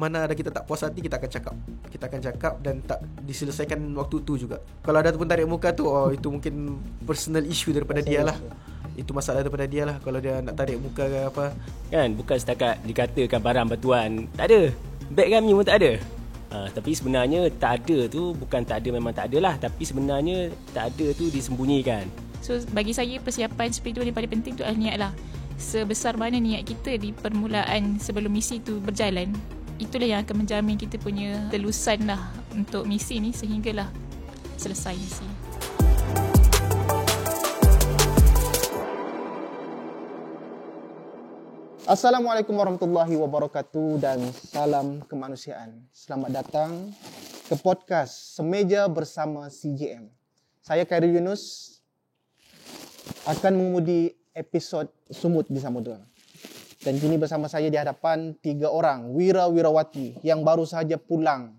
mana ada kita tak puas hati, kita akan cakap dan tak diselesaikan waktu tu juga. Kalau ada pun tarik muka tu, itu mungkin personal issue daripada dia lah. Itu masalah daripada dia lah. Kalau dia nak tarik muka ke apa kan, bukan setakat dikatakan barang batuan tak ada, beg kami pun tak ada. Tapi sebenarnya tak ada tu bukan tak ada, memang tak ada lah, tapi sebenarnya tak ada tu disembunyikan. So bagi saya persiapan spiritual yang paling penting tu adalah niat lah. Sebesar mana niat kita di permulaan sebelum misi tu berjalan, itulah yang akan menjamin kita punya telusan lah untuk misi ni sehinggalah selesai misi. Assalamualaikum warahmatullahi wabarakatuh dan salam kemanusiaan. Selamat datang ke podcast Semeja Bersama CJM. Saya Khairul Yunus akan mengemudi episod Sumut di Samudra. Dan kini bersama saya di hadapan 3 orang wira-wirawati yang baru sahaja pulang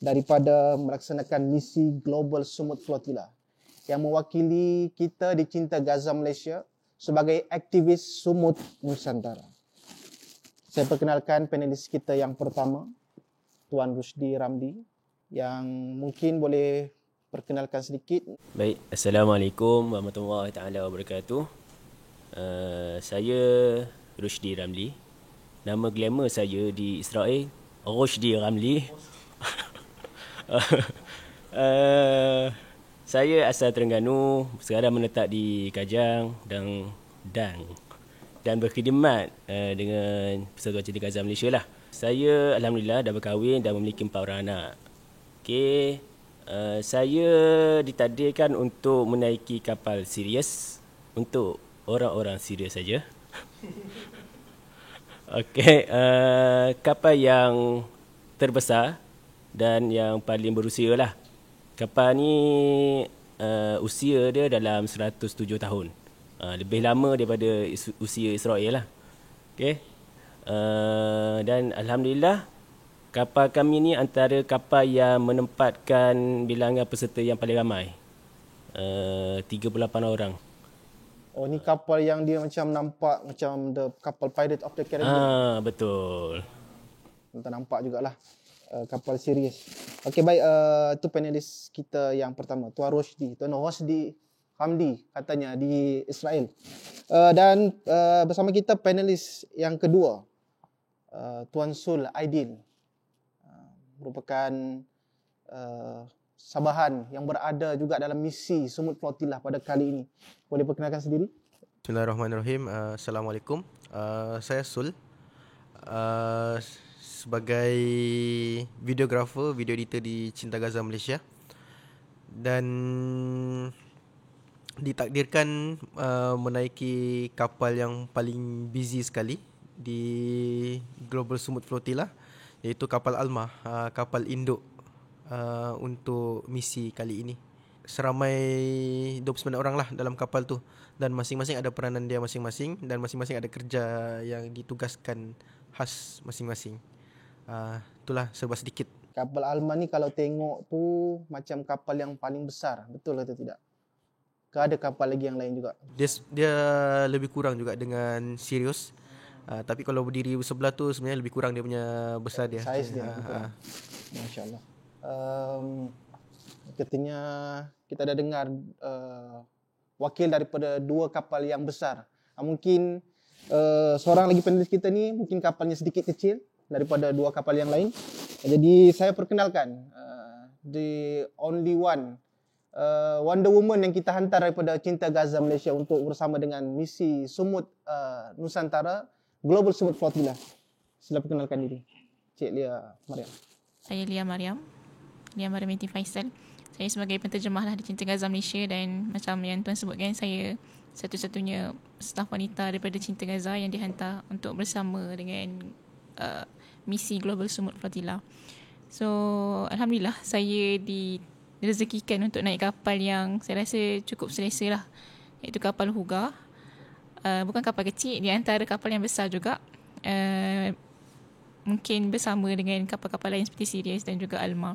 daripada melaksanakan misi Global Sumut Flotilla yang mewakili kita di Cinta Gaza Malaysia sebagai aktivis Sumut Nusantara. Saya perkenalkan panelis kita yang pertama, Tuan Rusdi Ramli, yang mungkin boleh perkenalkan sedikit. Baik, Assalamualaikum warahmatullahi taala wabarakatuh. Saya Rusdi Ramli. Nama glamour saya di Israel Rusdi Ramli. Saya asal Terengganu, sekarang menetap di Kajang dan berkhidmat dengan Persatuan Cinta Gaza Malaysia lah. Saya alhamdulillah dah berkahwin dan memiliki 4 orang anak. Okey, saya ditakdirkan untuk menaiki kapal Sirius untuk orang-orang serius saja. Okey, kapal yang terbesar dan yang paling berusia lah. Kapal ni usia dia dalam 107 tahun. Lebih lama daripada usia Israel lah. Okay. Dan alhamdulillah kapal kami ni antara kapal yang menempatkan bilangan peserta yang paling ramai, 38 orang. Oh, ni kapal yang dia macam nampak macam the kapal Pirate of the Caribbean. Betul. Kita nampak jugalah kapal Sirius. Okey, baik, tu panelis kita yang pertama, Tuan Rusdi. Tuan Rusdi Hamdi katanya di Israel. Dan bersama kita panelis yang kedua, Tuan Sul Aidil, merupakan Sabahan yang berada juga dalam misi Sumut Flotilla pada kali ini. Boleh perkenalkan sendiri? Bismillahirrahmanirrahim. Assalamualaikum. Saya Sul, sebagai videographer, video editor di Cinta Gaza Malaysia, dan ditakdirkan menaiki kapal yang paling busy sekali di Global Sumut Flotilla, iaitu kapal Alma, kapal induk untuk misi kali ini. Seramai 29 orang lah dalam kapal tu, dan masing-masing ada peranan dia masing-masing, dan masing-masing ada kerja yang ditugaskan khas masing-masing. Itulah serba sedikit. Kapal Alma ni kalau tengok tu macam kapal yang paling besar, betul atau tidak? Ke ada kapal lagi yang lain juga? Dia lebih kurang juga dengan Sirius. Tapi kalau berdiri sebelah tu sebenarnya lebih kurang dia punya besar dia. Saiz dia. Masya-Allah. Katanya kita dah dengar wakil daripada 2 kapal yang besar. Mungkin seorang lagi panelis kita ni mungkin kapalnya sedikit kecil daripada 2 kapal yang lain. Jadi saya perkenalkan the only one, Wonder Woman yang kita hantar daripada Cinta Gaza Malaysia untuk bersama dengan misi Sumut Nusantara Global Sumut Flotilla. Sila perkenalkan diri, Cik Lia Mariam. Saya Lia Mariam binti Faisal. Saya sebagai penterjemah lah di Cinta Gaza Malaysia, dan macam yang Tuan sebutkan, saya satu-satunya staf wanita daripada Cinta Gaza yang dihantar untuk bersama dengan misi Global Sumut Flotilla. So alhamdulillah saya direzekikan untuk naik kapal yang saya rasa cukup selesa lah, iaitu kapal Huga. Bukan kapal kecil, di antara kapal yang besar juga. Mungkin bersama dengan kapal-kapal lain seperti Sirius dan juga Alma.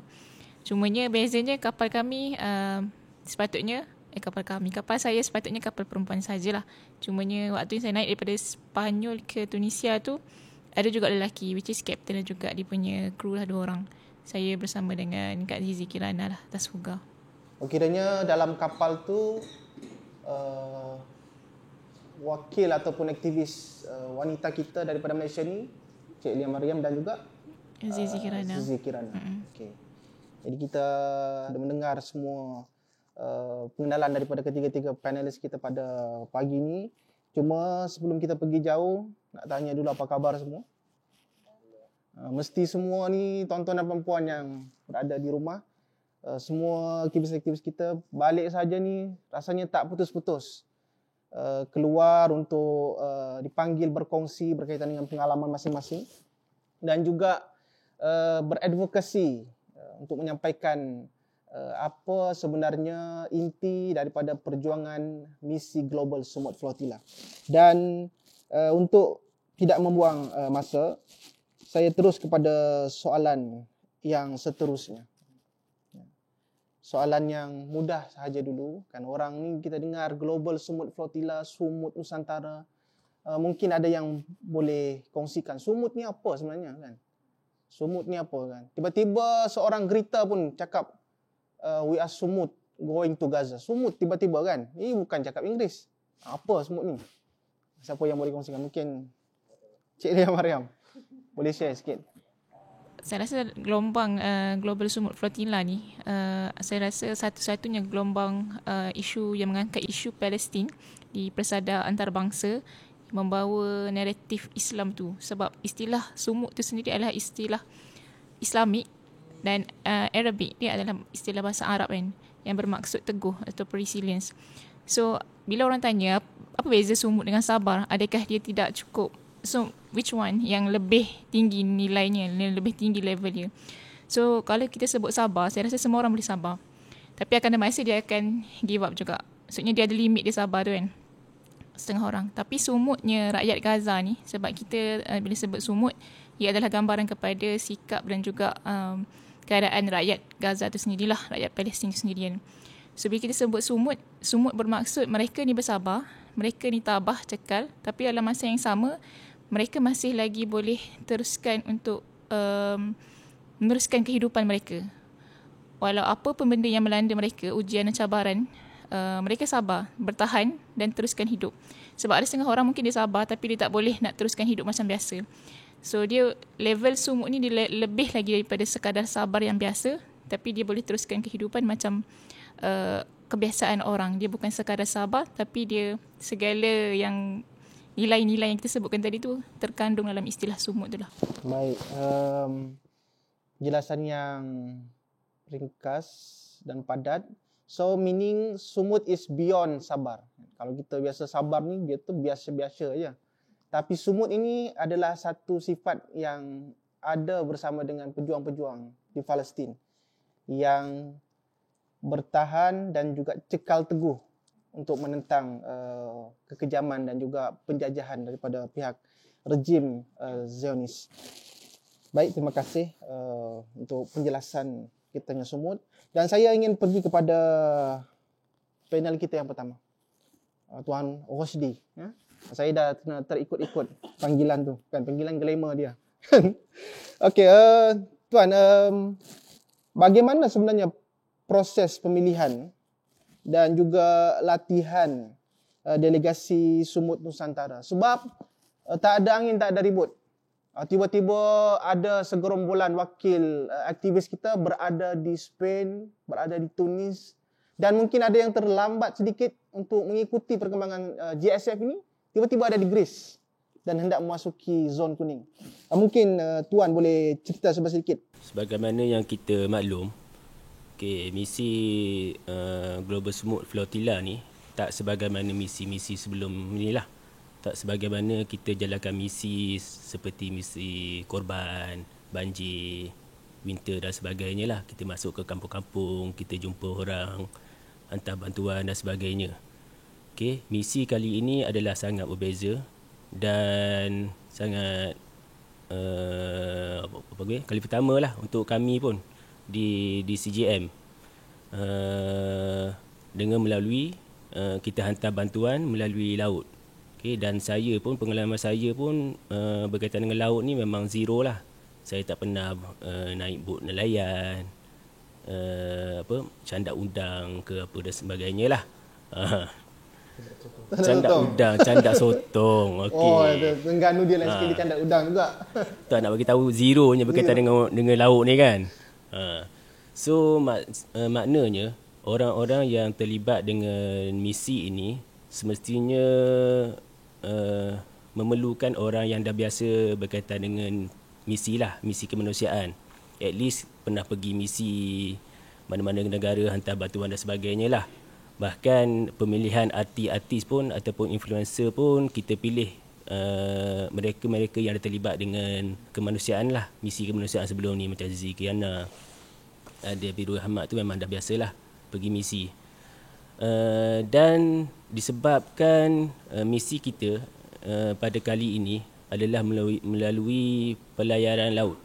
Cumanya bezanya kapal kami kapal saya sepatutnya kapal perempuan sajalah. Cumanya waktu saya naik daripada Spanyol ke Tunisia tu, ada juga lelaki, which is captain dan juga dia punya kru lah 2 orang. Saya bersama dengan Kak Zizi Kirana lah atas Fuga. Kiranya dalam kapal tu wakil ataupun aktivis wanita kita daripada Malaysia ni, Cik Lia Mariam dan juga Zizi Kirana. Zizi Kirana. Okey. Jadi kita ada mendengar semua pengenalan daripada ketiga-tiga panelis kita pada pagi ni. Cuma sebelum kita pergi jauh, nak tanya dulu apa khabar semua. Mesti semua ni tuan-tuan dan puan-puan yang berada di rumah, semua aktivis-aktivis kita balik saja ni rasanya tak putus-putus. Keluar untuk dipanggil berkongsi berkaitan dengan pengalaman masing-masing dan juga beradvokasi untuk menyampaikan apa sebenarnya inti daripada perjuangan misi Global Sumut Flotilla. Dan untuk tidak membuang masa, saya terus kepada soalan yang seterusnya. Soalan yang mudah sahaja dulu. Kan orang ni kita dengar Global Sumut Flotilla, Sumut Nusantara. Mungkin ada yang boleh kongsikan. Sumut ni apa sebenarnya kan? Sumut ni apa kan? Tiba-tiba seorang Greta pun cakap, we are Sumut going to Gaza. Sumut tiba-tiba kan? Ini bukan cakap Inggeris. Apa Sumut ni? Siapa yang boleh kongsikan? Mungkin Cik Lia Mariam boleh share sikit. Saya rasa gelombang Global Sumut Flotilla ni, saya rasa satu-satunya gelombang isu yang mengangkat isu Palestin di persada antarabangsa, membawa naratif Islam tu. Sebab istilah sumut tu sendiri adalah istilah Islamik dan Arabic dia adalah istilah bahasa Arab kan, yang bermaksud teguh atau resilience. So bila orang tanya apa beza sumut dengan sabar, adakah dia tidak cukup? So which one yang lebih tinggi nilainya, yang lebih tinggi level dia? So kalau kita sebut sabar, saya rasa semua orang boleh sabar, tapi akan ada masa dia akan give up juga. Maksudnya dia ada limit dia sabar tu kan, setengah orang. Tapi sumutnya rakyat Gaza ni, sebab kita bila sebut sumut, ia adalah gambaran kepada sikap dan juga keadaan rakyat Gaza tu sendirilah, rakyat Palestin tu sendirian. So bila kita sebut sumut, sumut bermaksud mereka ni bersabar, mereka ni tabah, cekal, tapi dalam masa yang sama mereka masih lagi boleh teruskan untuk meneruskan kehidupan mereka. Walau apa pun benda yang melanda mereka, ujian dan cabaran, mereka sabar, bertahan dan teruskan hidup. Sebab ada setengah orang mungkin dia sabar tapi dia tak boleh nak teruskan hidup macam biasa. So dia level sumut ni dia lebih lagi daripada sekadar sabar yang biasa, tapi dia boleh teruskan kehidupan macam kebiasaan orang. Dia bukan sekadar sabar, tapi dia segala yang nilai-nilai yang kita sebutkan tadi tu terkandung dalam istilah sumut tu lah. Baik, jelasan yang ringkas dan padat. So meaning sumut is beyond sabar. Kalau kita biasa sabar ni, dia tu biasa-biasa je. Tapi sumut ini adalah satu sifat yang ada bersama dengan pejuang-pejuang di Palestin yang bertahan dan juga cekal teguh untuk menentang kekejaman dan juga penjajahan daripada pihak rejim Zionis. Baik, terima kasih untuk penjelasan kitanya sumut. Dan saya ingin pergi kepada panel kita yang pertama, Tuan Rosdi. Ya? Saya dah terikut-ikut panggilan tu, kan, panggilan glamour dia. Okey, Tuan, bagaimana sebenarnya proses pemilihan dan juga latihan delegasi Sumut Nusantara? Sebab tak ada angin, tak ada ribut. Tiba-tiba ada segerombolan wakil aktivis kita berada di Spain, berada di Tunis, dan mungkin ada yang terlambat sedikit untuk mengikuti perkembangan GSF ini, tiba-tiba ada di Greece dan hendak memasuki zon kuning. Mungkin Tuan boleh cerita sedikit. Sebagaimana yang kita maklum, misi Global Sumut Flotilla ni tak sebagaimana misi-misi sebelum ni lah. Tak sebagaimana kita jalankan misi seperti misi korban, banjir, winter dan sebagainya lah. Kita masuk ke kampung-kampung, kita jumpa orang, hantar bantuan dan sebagainya. Misi kali ini adalah sangat berbeza dan sangat kali pertama lah untuk kami pun di CGM, dengan melalui kita hantar bantuan melalui laut. Okay, dan saya pun, pengalaman saya pun berkaitan dengan laut ni memang zero lah. Saya tak pernah naik bot nelayan, candak udang ke apa dan sebagainya lah. Candak udang, candak sotong. Okey. Oh, Terengganu dia lain sikit, dia candak udang juga. Tak nak bagi tahu zeronya berkaitan dengan laut ni kan. So maknanya orang-orang yang terlibat dengan misi ini semestinya memerlukan orang yang dah biasa berkaitan dengan misi lah, misi kemanusiaan. At least pernah pergi misi mana-mana negara, hantar bantuan dan sebagainya lah. Bahkan pemilihan artis pun ataupun influencer pun kita pilih mereka-mereka yang terlibat dengan kemanusiaan lah, misi kemanusiaan sebelum ni, macam Azizi Kiana, ada Birul Ahmad tu memang dah biasalah pergi misi. Dan disebabkan misi kita pada kali ini adalah melalui pelayaran laut.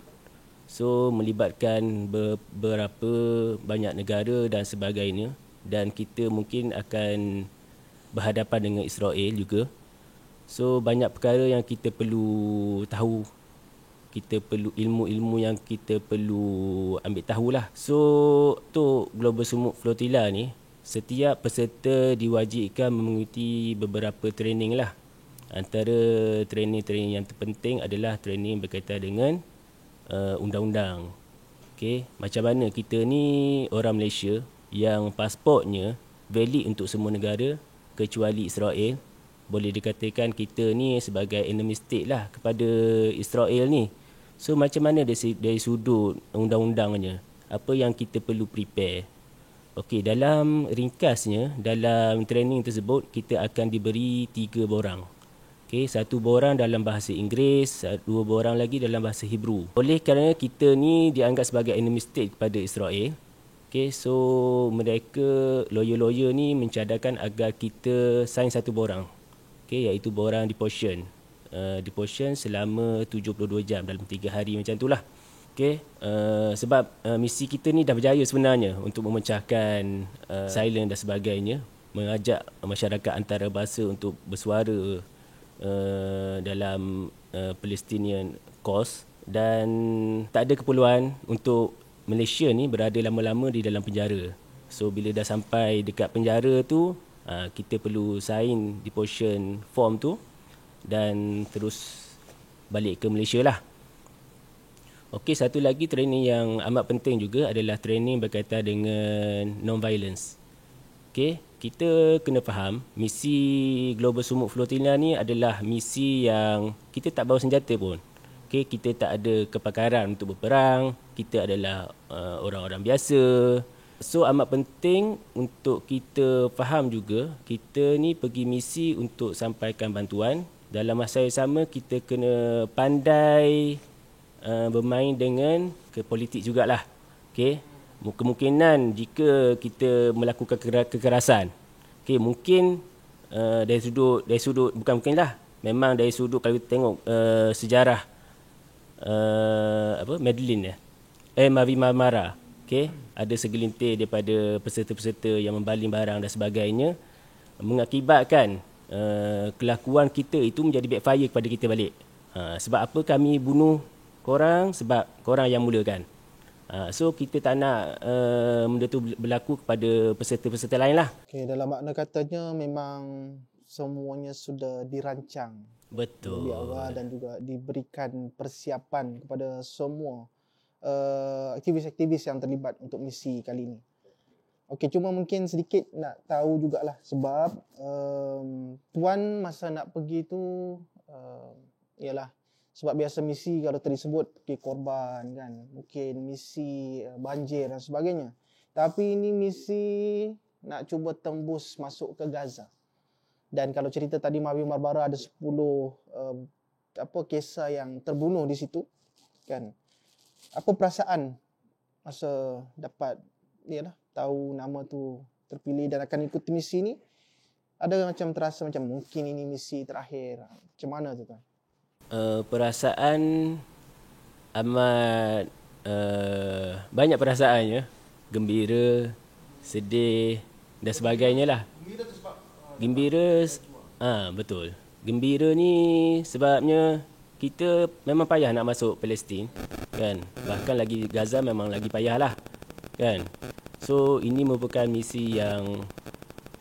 So melibatkan beberapa banyak negara dan sebagainya, dan kita mungkin akan berhadapan dengan Israel juga. So banyak perkara yang kita perlu tahu, kita perlu ilmu-ilmu yang kita perlu ambil tahulah. So untuk Global Sumut Flotilla ni, setiap peserta diwajibkan mengikuti beberapa training lah. Antara training-training yang terpenting adalah training berkaitan dengan undang-undang. Okay, macam mana kita ni orang Malaysia yang pasportnya valid untuk semua negara kecuali Israel. Boleh dikatakan kita ni sebagai enemy state lah kepada Israel ni. So macam mana dari sudut undang-undangnya, apa yang kita perlu prepare? Okey, dalam ringkasnya, dalam training tersebut kita akan diberi 3 borang. Okey, 1 borang dalam bahasa Inggeris, 2 borang lagi dalam bahasa Hebrew. Oleh kerana kita ni dianggap sebagai enemy state kepada Israel, okay, so mereka lawyer-lawyer ni mencadangkan agar kita sign 1 borang, okay, iaitu borang deportation. Deportation selama 72 jam dalam 3 hari macam itulah. Okay, sebab misi kita ni dah berjaya sebenarnya untuk memecahkan silent dan sebagainya, mengajak masyarakat antarabangsa untuk bersuara dalam Palestinian cause, dan tak ada keperluan untuk Malaysia ni berada lama-lama di dalam penjara. So bila dah sampai dekat penjara tu, kita perlu sign deportation form tu dan terus balik ke Malaysia lah. Okey, satu lagi training yang amat penting juga adalah training berkaitan dengan non-violence. Okey, kita kena faham misi Global Sumut Flotilla ni adalah misi yang kita tak bawa senjata pun. Okay, kita tak ada kepakaran untuk berperang, kita adalah orang-orang biasa. So amat penting untuk kita faham juga, kita ni pergi misi untuk sampaikan bantuan. Dalam masa yang sama kita kena pandai bermain dengan politik jugalah. Okay, kemungkinan jika kita melakukan kekerasan, okay, mungkin dari sudut bukan mungkinlah, memang dari sudut kalau kita tengok sejarah Madeline Mavi Marmara, okay, ada segelintir daripada peserta-peserta yang membaling barang dan sebagainya, mengakibatkan kelakuan kita itu menjadi backfire kepada kita balik. Sebab apa kami bunuh korang? Sebab korang yang mulakan. So kita tak nak benda tu berlaku kepada peserta-peserta lain lah. Okay, dalam makna katanya memang semuanya sudah dirancang. Betul. Lebih awal dan juga diberikan persiapan kepada semua aktivis-aktivis yang terlibat untuk misi kali ini. Okey, cuma mungkin sedikit nak tahu jugalah sebab tuan masa nak pergi tu ialah sebab biasa misi kalau tersebut korban kan, mungkin misi banjir dan sebagainya. Tapi ini misi nak cuba tembus masuk ke Gaza. Dan kalau cerita tadi Mavi Marbara ada 10 kisah yang terbunuh di situ kan. Apa perasaan masa dapat tahu nama tu terpilih dan akan ikuti misi ni? Ada macam terasa macam mungkin ini misi terakhir. Macam mana tu tuan? Perasaan amat banyak perasaannya, gembira, sedih dan sebagainya lah. Gembira, betul. Gembira ni sebabnya kita memang payah nak masuk Palestin kan. Bahkan lagi Gaza memang lagi payah lah kan. So ini merupakan misi yang,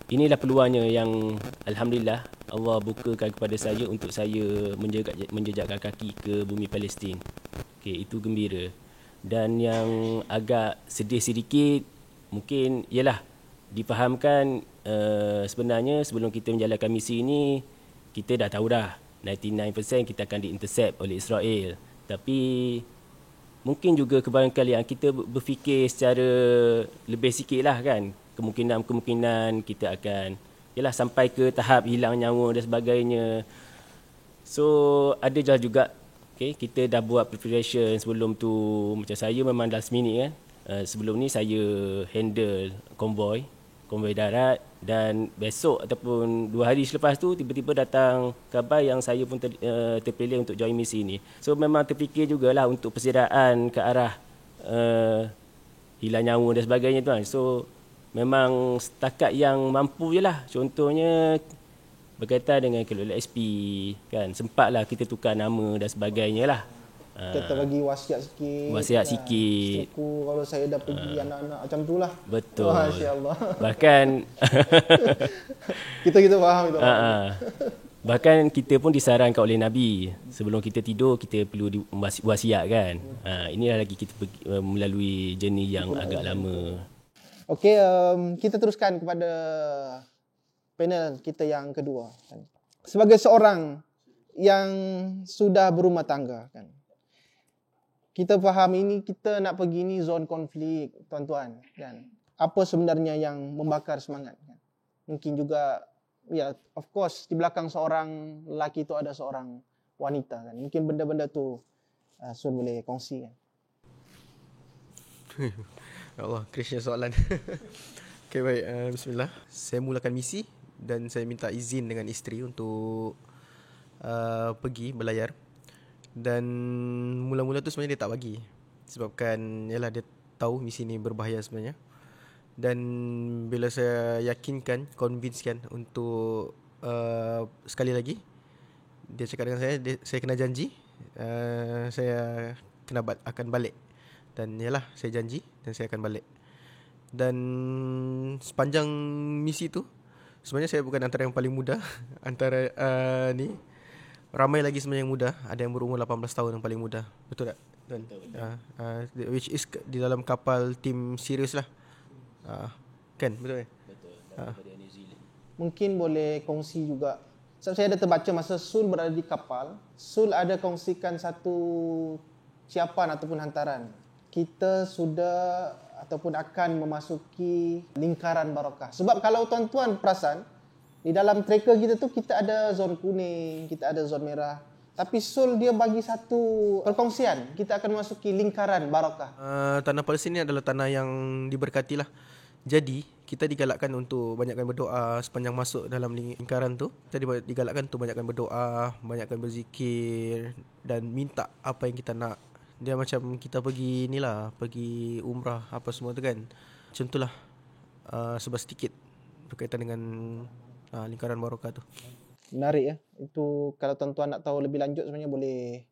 inilah peluangnya yang alhamdulillah Allah bukakan kepada saya untuk saya menjejakkan kaki ke bumi Palestin. Okey, itu gembira. Dan yang agak sedih sedikit mungkin ialah difahamkan sebenarnya sebelum kita menjalankan misi ini kita dah tahu dah 99% kita akan di-intercept oleh Israel. Tapi mungkin juga kebarangkalian kita berfikir secara lebih sikit lah kan. Kemungkinan kita akan sampai ke tahap hilang nyawa dan sebagainya. So ada juga kita dah buat preparation sebelum tu. Macam saya memang last minute kan. Sebelum ni saya handle konvoi darat, dan besok ataupun 2 hari selepas tu tiba-tiba datang khabar yang saya pun terpilih untuk join misi ni. So memang terfikir jugalah untuk persediaan ke arah hilang nyawa dan sebagainya tu kan. So memang setakat yang mampu je lah. Contohnya berkaitan dengan kelola SP kan, sempatlah kita tukar nama dan sebagainya lah. Kita bagi wasiat sikit. Sikit. Kalau saya dah pergi anak-anak macam tu lah. Betul. Masya-Allah. Bahkan kita faham itu. Bahkan kita pun disarankan oleh Nabi sebelum kita tidur kita perlu wasiat kan. Inilah lagi kita melalui journey yang agak lama. Okey, kita teruskan kepada panel kita yang kedua kan. Sebagai seorang yang sudah berumah tangga kan, kita faham ini kita nak pergi ni zon konflik tuan-tuan kan. Apa sebenarnya yang membakar semangat kan? Mungkin juga ya, of course di belakang seorang lelaki tu ada seorang wanita kan. Mungkin benda-benda tu Sun boleh kongsi kan. Ya Allah, krisnya soalan. Okay, baik. Bismillah. Saya mulakan misi dan saya minta izin dengan isteri untuk pergi berlayar. Dan mula-mula tu sebenarnya dia tak bagi, sebabkan yalah dia tahu misi ni berbahaya sebenarnya. Dan bila saya yakinkan, convincekan untuk sekali lagi, dia cakap dengan saya kena janji saya akan balik. Dan yalah, saya janji dan saya akan balik. Dan sepanjang misi tu sebenarnya saya bukan antara yang paling muda antara ni. Ramai lagi sebenarnya yang muda. Ada yang berumur 18 tahun yang paling muda. Betul tak? Betul. Which is di dalam kapal tim Sirius lah. Kan? Betul kan? Betul. Mungkin boleh kongsi juga. Sebab saya ada terbaca masa Sul berada di kapal, Sul ada kongsikan satu siapan ataupun hantaran. Kita sudah ataupun akan memasuki lingkaran barakah. Sebab kalau tuan-tuan perasan, di dalam tracker kita tu kita ada zon kuning, kita ada zon merah. Tapi Sul dia bagi satu perkongsian, kita akan memasuki lingkaran barakah. Tanah Palestin ni adalah tanah yang diberkati lah. Jadi kita digalakkan untuk banyakkan berdoa sepanjang masuk dalam lingkaran tu. Kita digalakkan untuk banyakkan berdoa, banyakkan berzikir dan minta apa yang kita nak. Dia macam kita pergi ni lah, pergi umrah apa semua tu kan. Macam tu lah, sebab sedikit berkaitan dengan lingkaran barakah tu. Menarik ya. Itu kalau tuan-tuan nak tahu lebih lanjut sebenarnya boleh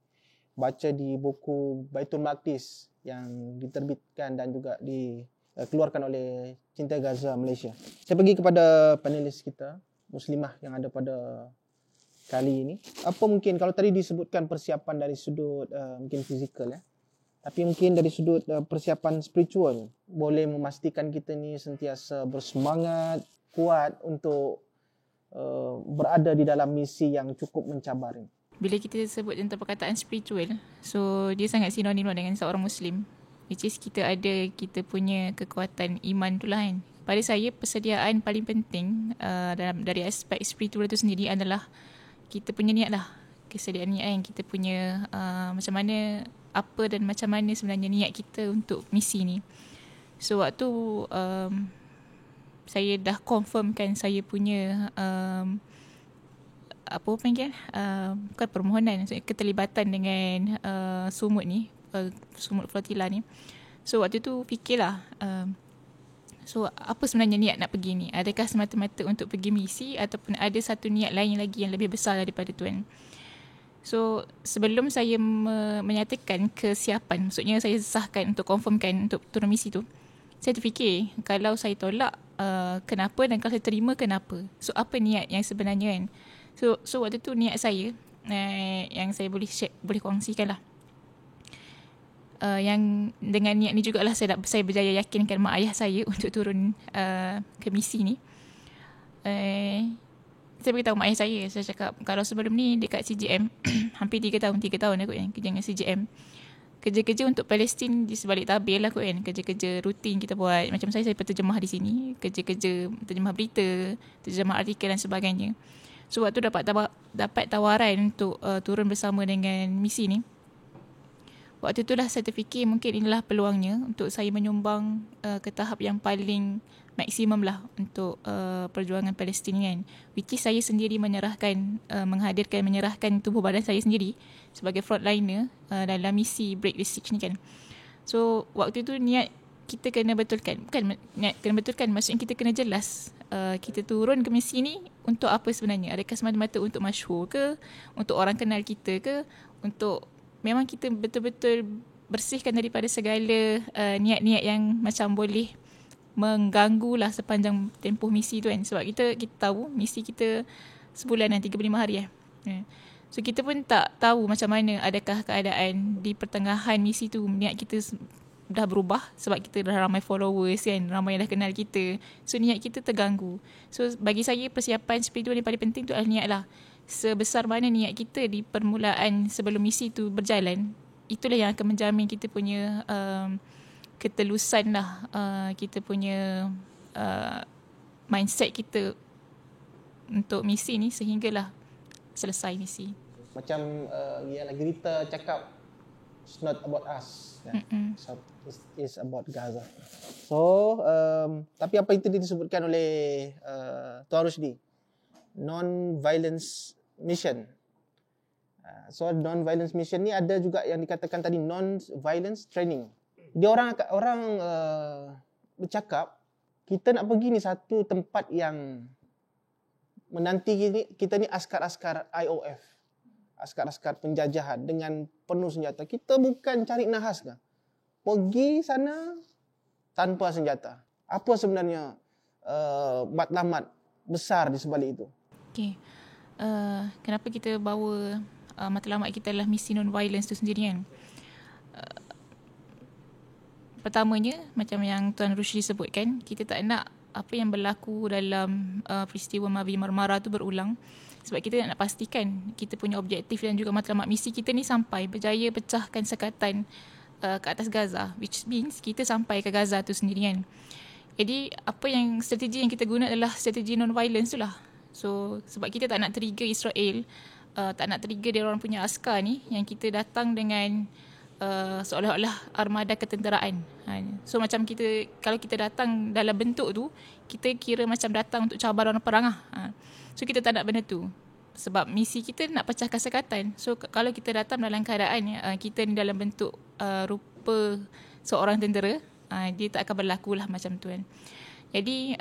baca di buku Baitul Maqdis yang diterbitkan dan juga dikeluarkan oleh Cinta Gaza Malaysia. Saya pergi kepada panelis kita, Muslimah yang ada pada kali ini. Apa mungkin kalau tadi disebutkan persiapan dari sudut mungkin fizikal ya. Tapi mungkin dari sudut persiapan spiritual, boleh memastikan kita ni sentiasa bersemangat, kuat untuk berada di dalam misi yang cukup mencabar ini. Bila kita sebut tentang perkataan spiritual, so dia sangat sinonim dengan seorang Muslim, which is kita punya kekuatan iman tu lah kan. Pada saya, persediaan paling penting dari aspek spiritual itu sendiri adalah kita punya niat lah. Kesediaan niat yang kita punya, macam mana, apa dan macam mana sebenarnya niat kita untuk misi ni. So waktu saya dah confirmkan saya punya apa panggil bukan permohonan, keterlibatan dengan sumut ni, sumut flotilla ni. So waktu tu fikirlah So apa sebenarnya niat nak pergi ni? Adakah semata-mata untuk pergi misi ataupun ada satu niat lain lagi yang lebih besar daripada tuan? So sebelum saya menyatakan kesiapan, maksudnya saya sahkan untuk confirmkan untuk turun misi tu, saya terfikir kalau saya tolak kenapa, dan kalau saya terima kenapa. So apa niat yang sebenarnya kan? So waktu tu niat saya yang saya boleh kongsikan lah. Yang dengan niat ni jugalah saya berjaya yakinkan mak ayah saya untuk turun ke misi ni. Saya beritahu mak ayah saya cakap kalau sebelum ni dekat CGM hampir 3 tahun aku kan kerja dengan CGM, kerja-kerja untuk Palestin di sebalik tabir lah kot kan, kerja-kerja rutin kita buat. Macam saya penterjemah di sini, kerja-kerja terjemah berita, terjemah artikel dan sebagainya. So waktu dapat tawaran untuk turun bersama dengan misi ni, waktu itulah saya terfikir mungkin inilah peluangnya untuk saya menyumbang ke tahap yang paling maksimum lah untuk perjuangan Palestin kan. Which is saya sendiri menyerahkan tubuh badan saya sendiri sebagai frontliner dalam misi Break the Siege ni kan. So waktu tu niat kita kena betulkan. Bukan niat kena betulkan, maksudnya kita kena jelas kita turun ke misi ni untuk apa sebenarnya. Adakah semata-mata untuk masyhur ke, untuk orang kenal kita ke, untuk memang kita betul-betul bersihkan daripada segala niat-niat yang macam boleh mengganggu lah sepanjang tempoh misi tu kan. Sebab kita tahu misi kita sebulan dan 35 hari So kita pun tak tahu macam mana adakah keadaan di pertengahan misi tu. Niat kita dah berubah sebab kita dah ramai followers kan, ramai yang dah kenal kita. So niat kita terganggu. So bagi saya persiapan spiritual yang paling penting tu adalah niat lah. Sebesar mana niat kita di permulaan sebelum misi tu berjalan, itulah yang akan menjamin kita punya ketelusan lah, kita punya mindset kita untuk misi ni sehinggalah selesai misi. Macam ialah Greta cakap, it's not about us, so it's about Gaza. So tapi apa itu disebutkan oleh Tuan Rusdi, non-violence mission. So non-violence mission ni ada juga yang dikatakan tadi non-violence training. Dia orang bercakap kita nak pergi ni satu tempat yang menanti kita ni askar-askar IOF, askar-askar penjajahan dengan penuh senjata. Kita bukan cari nahas dah. Pergi sana tanpa senjata. Apa sebenarnya matlamat besar di sebalik itu? Okay. Kenapa kita bawa matlamat kita adalah misi non-violence tu sendiri kan? Pertamanya, macam yang Tuan Rusdi sebutkan, kita tak nak apa yang berlaku dalam peristiwa Mavi Marmara tu berulang. Sebab kita nak pastikan kita punya objektif dan juga matlamat misi kita ni sampai berjaya pecahkan sekatan ke atas Gaza, which means kita sampai ke Gaza tu sendiri kan. Jadi strategi yang kita guna adalah strategi non-violence tu lah. So sebab kita tak nak trigger Israel, tak nak trigger dia orang punya askar ni, yang kita datang dengan seolah-olah armada ketenteraan. So macam kita, kalau kita datang dalam bentuk tu, kita kira macam datang untuk cabar orang perang lah. So kita tak nak benda tu. Sebab misi kita nak pecahkan sekatan. So kalau kita datang dalam keadaan kita ni dalam bentuk rupa seorang tentera, dia tak akan berlaku lah macam tu kan. Jadi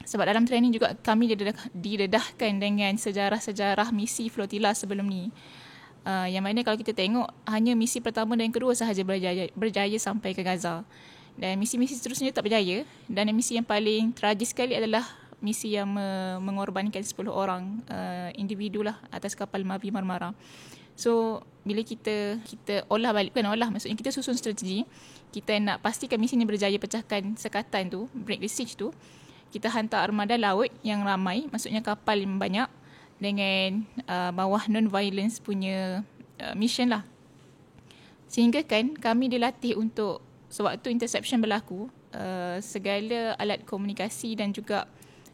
sebab dalam training juga kami didedahkan dengan sejarah-sejarah misi flotilla sebelum ni. Yang mana kalau kita tengok, hanya misi pertama dan kedua sahaja berjaya sampai ke Gaza. Dan misi-misi seterusnya tak berjaya. Dan misi yang paling tragis sekali adalah misi yang mengorbankan 10 orang individu lah atas kapal Mavi Marmara. So bila kita olah balik, bukan olah, maksudnya kita susun strategi, kita nak pastikan misi ni berjaya pecahkan sekatan tu, break the siege tu, kita hantar armada laut yang ramai, maksudnya kapal yang banyak, dengan bawah non-violence punya mission lah. Sehingga kan kami dilatih untuk sewaktu interception berlaku, segala alat komunikasi dan juga